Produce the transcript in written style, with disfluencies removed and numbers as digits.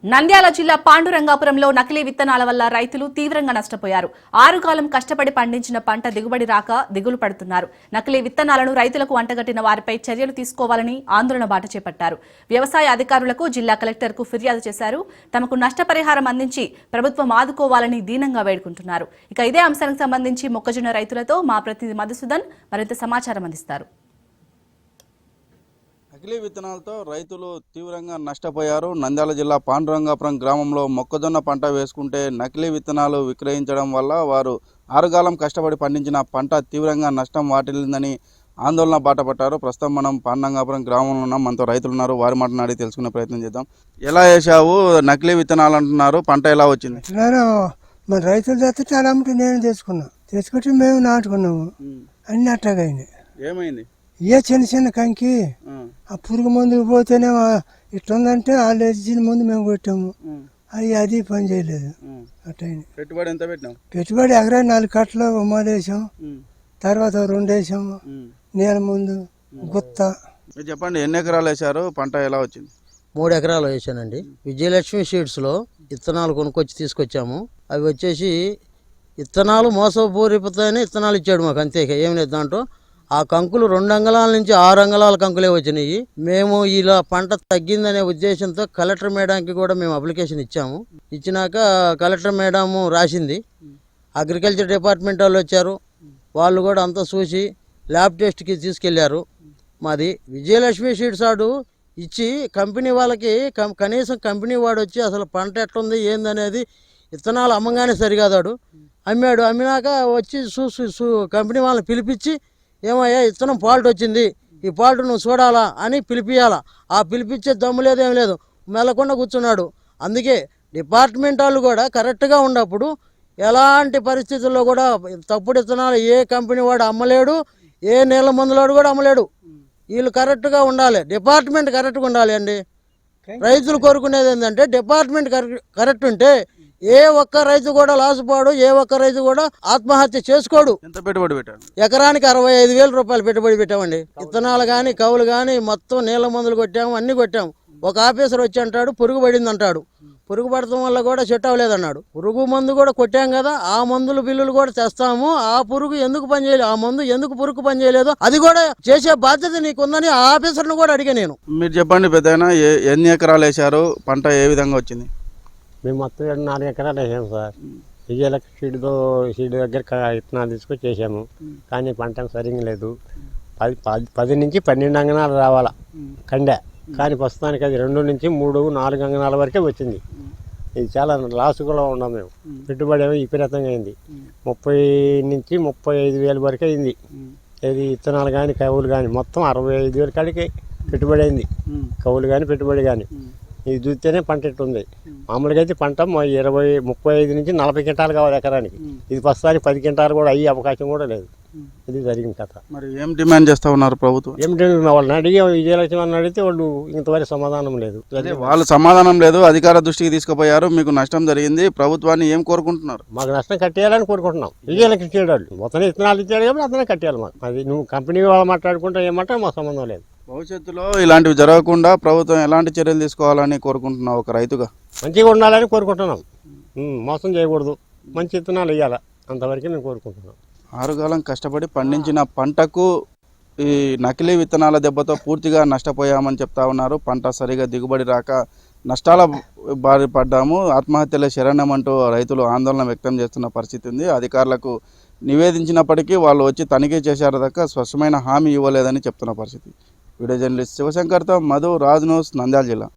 నంద్యాల జిల్లా పాండురంగాపురంలో నకిలీ విత్తనాల వల్ల రైతులు తీవ్రంగా నష్టపోయారు. 6 కాలం కష్టపడి పండించిన పంట దిగుబడి రాక దిగులు పడుతున్నారు. నకిలీ విత్తనాలను రైతులకు అంటగట్టిన వారిపై చర్యలు తీసుకోవాలని ఆందోళన బాట చేపట్టారు. వ్యవసాయ అధికారులకు జిల్లా కలెక్టర్కు ఫిర్యాదు చేశారు. తమకు నష్టపరిహారం అందించి ప్రభుత్వం ఆదుకోవాలని దీనంగా వేడుకుంటున్నారు. ఇక ఇదే అంశానికి సంబంధించి మొక్కజొన్న రైతులతో మా ప్రతినిధి మధుసూదన్ మరింత సమాచారం అందిస్తారు. నకిలీ విత్తనాలతో రైతులు తీవ్రంగా నష్టపోయారు. నంద్యాల జిల్లా పాండురంగాపురం గ్రామంలో మొక్కజొన్న పంట వేసుకుంటే నకిలీ విత్తనాలు విక్రయించడం వల్ల వారు 6 కాలం కష్టపడి పండించిన పంట తీవ్రంగా నష్టం వాటిల్లిందని ఆందోళన బాటపట్టారు. ప్రస్తుతం మనం పాండురంగాపురం గ్రామంలో ఉన్నాం. మనతో రైతులు ఉన్నారు. వారి మాటనాడి తెలుసుకునే ప్రయత్నం చేద్దాం. ఎలా వేసావు? నకిలీ విత్తనాలు అంటున్నారు, పంట ఎలా వచ్చింది? మన రైతులు తెస్తే చాలా నేను తెచ్చుకుంటే మేము నాటుకున్నాము. అన్ని అట్టగా ఏమైంది? చిన్న చిన్న కంకి ఆ పురుగు మందుకు పోతేనే ఇట్లుందంటే వాళ్ళు ఇచ్చిన ముందు మేము కొట్టాము. అది పని చేయలేదు. అట్టయింది. పెట్టుబడి ఎంత పెట్టినాం? పెట్టుబడి ఎకరా 4 కట్టలు ఉమ్మలు వేసాం. తర్వాత 2 వేసాము. నీళ్ళ ముందు గుత్త. చెప్పండి, ఎన్ని ఎకరాలు వేసారు? పంట ఎలా వచ్చింది? 3 ఎకరాలు వేసానండి. విజయలక్ష్మి సీడ్స్లో విత్తనాలు కొనుక్కొచ్చి తీసుకొచ్చాము. అవి వచ్చేసి విత్తనాలు మోసపూరిపోతాయని విత్తనాలు ఇచ్చాడు మాకు, అంతే, ఏం లేదు దాంట్లో. ఆ కంకులు 2 అంగళాల నుంచి 6 అంగళాల కంకులే వచ్చినాయి. మేము ఇలా పంట తగ్గిందనే ఉద్దేశంతో కలెక్టర్ మేడంకి కూడా మేము అప్లికేషన్ ఇచ్చాము. ఇచ్చినాక కలెక్టర్ మేడం రాసింది. అగ్రికల్చర్ డిపార్ట్మెంట్ వాళ్ళు వచ్చారు. వాళ్ళు కూడా అంతా చూసి ల్యాబ్ టెస్ట్కి తీసుకెళ్లారు. మాది విజయలక్ష్మి సీడ్స్ ఆడు ఇచ్చి కంపెనీ వాళ్ళకి కనీసం కంపెనీ వాడు వచ్చి అసలు పంట ఎట్లుంది ఏందనేది విత్తనాలు అమ్మగానే సరికాదాడు అమ్మాడు. అమ్మినాక వచ్చి కంపెనీ వాళ్ళని పిలిపించి, ఏమయ్యా విత్తనం ఫాల్ట్ వచ్చింది, ఈ ఫాల్ట్ నువ్వు చూడాలా అని పిలిపియాలా. ఆ పిలిపించే దమ్ము లేదు, ఏం లేదు, మెల్లకుండా కూర్చున్నాడు. అందుకే డిపార్ట్మెంట్ వాళ్ళు కూడా కరెక్ట్గా ఉన్నప్పుడు ఎలాంటి పరిస్థితుల్లో కూడా తప్పుడు విత్తనాలు ఏ కంపెనీ వాడు అమ్మలేడు, ఏ నీళ్ళ మందులాడు కూడా అమ్మలేడు. వీళ్ళు కరెక్ట్గా ఉండాలి, డిపార్ట్మెంట్ కరెక్ట్గా ఉండాలి అండి. రైతులు కోరుకునేది ఏంటంటే డిపార్ట్మెంట్ కరెక్ట్ ఉంటే ఏ ఒక్క రైతు కూడా లాస్ పోడు, ఏ ఒక్క రైతు కూడా ఆత్మహత్య చేసుకోడు. ఎంత పెట్టుబడి పెట్టారు? ఎకరానికి 65,000 రూపాయలు పెట్టుబడి పెట్టామండి. విత్తనాలు కానీ కవులు కానీ మొత్తం నీళ్ళ మందులు కొట్టాము, అన్ని కొట్టాము. ఒక ఆఫీసర్ వచ్చి అంటాడు పురుగు పడింది అంటాడు. పురుగు పడటం వల్ల కూడా సెట్ అవ్వలేదన్నాడు. పురుగు మందు కూడా కొట్టాం కదా, ఆ మందుల బిల్లులు కూడా తెస్తాము. ఆ పురుగు ఎందుకు పనిచేయలేదు, ఆ మందు ఎందుకు పురుగు పనిచేయలేదు, అది కూడా చేసే బాధ్యత నీకుందని ఆ ఆఫీసర్ను కూడా అడిగా నేను. మీరు చెప్పండి పెద్దయినా, ఎన్ని ఎకరాలు వేశారు? పంట ఏ విధంగా వచ్చింది? మేము మొత్తం 4 ఎకరాలు వేసాము సార్. విజయలక్ష్మి సీడ్ దగ్గర విత్తనాలు తీసుకొచ్చి వేసాము. కానీ పంట సరిగ్గా లేదు. 10 నుంచి 12 అంగనాలు రావాలా కండే, కానీ ప్రస్తుతానికి అది 2 నుంచి 3, 4 అంగనాల వరకే వచ్చింది. ఇది చాలా లాస్ కూడా ఉన్నాం మేము. పెట్టుబడి ఏమో విపరీతంగా అయింది. 30 నుంచి 35,000 వరకు అయింది. ఇది విత్తనాలు కానీ కవులు కానీ మొత్తం 65,000 కాడికి పెట్టుబడి అయింది. కవులు కానీ పెట్టుబడి కానీ ఇది చూస్తేనే పంట ఎట్టుంది. మామూలుగా అయితే పంట 35 నుంచి 40 క్వింటాలు కావాలి ఎకరానికి. ఇది ప్రస్తుతానికి 10 క్వింటాలు కూడా అయ్యే అవకాశం కూడా లేదు. ఇది జరిగిన కథ. మరి ఏం డిమాండ్ చేస్తా ఉన్నారు ప్రభుత్వం? వాళ్ళని అడిగి విజయలక్ష్మి అని అడిగితే వాళ్ళు ఇంతవరకు సమాధానం లేదు. వాళ్ళు సమాధానం లేదు, అధికార దృష్టికి తీసుకుపోయారు, మీకు నష్టం జరిగింది, ప్రభుత్వాన్ని ఏం కోరుకుంటున్నారు? మాకు నష్టం కట్టేయాలని కోరుకుంటున్నాం. విజయలక్ష్మి చేయడాళ్ళు మొత్తం విత్తనాలు ఇచ్చాడు కాబట్టి అతనే కట్టేయాలి మాకు. అది నువ్వు కంపెనీ వాళ్ళు మాట్లాడుకుంటే ఏమంటే మాకు సంబంధం లేదు. భవిష్యత్తులో ఇలాంటివి జరగకుండా ప్రభుత్వం ఎలాంటి చర్యలు తీసుకోవాలని కోరుకుంటున్నావు ఒక రైతుగా? మంచిగా ఉండాలని కోరుకుంటున్నాం. మోసం చేయకూడదు, మంచి విత్తనాలు వేయాలి, అంతవరకు మేము కోరుకుంటున్నాం. 6 కాలం కష్టపడి పండించిన పంటకు ఈ నకిలీ విత్తనాల దెబ్బతో పూర్తిగా నష్టపోయామని చెప్తా ఉన్నారు. పంట సరిగా దిగుబడి రాక నష్టాల బారి పడ్డాము, ఆత్మహత్యల శరణ్యమంటూ రైతులు ఆందోళన వ్యక్తం చేస్తున్న పరిస్థితి ఉంది. అధికారులకు నివేదించినప్పటికీ వాళ్ళు వచ్చి తనిఖీ చేశారు దాకా స్పష్టమైన హామీ ఇవ్వలేదని చెప్తున్న పరిస్థితి. వీడియో జర్నలిస్ట్ శివశంకర్తో మధు, రాజ్ న్యూస్, నంద్యాల జిల్లా.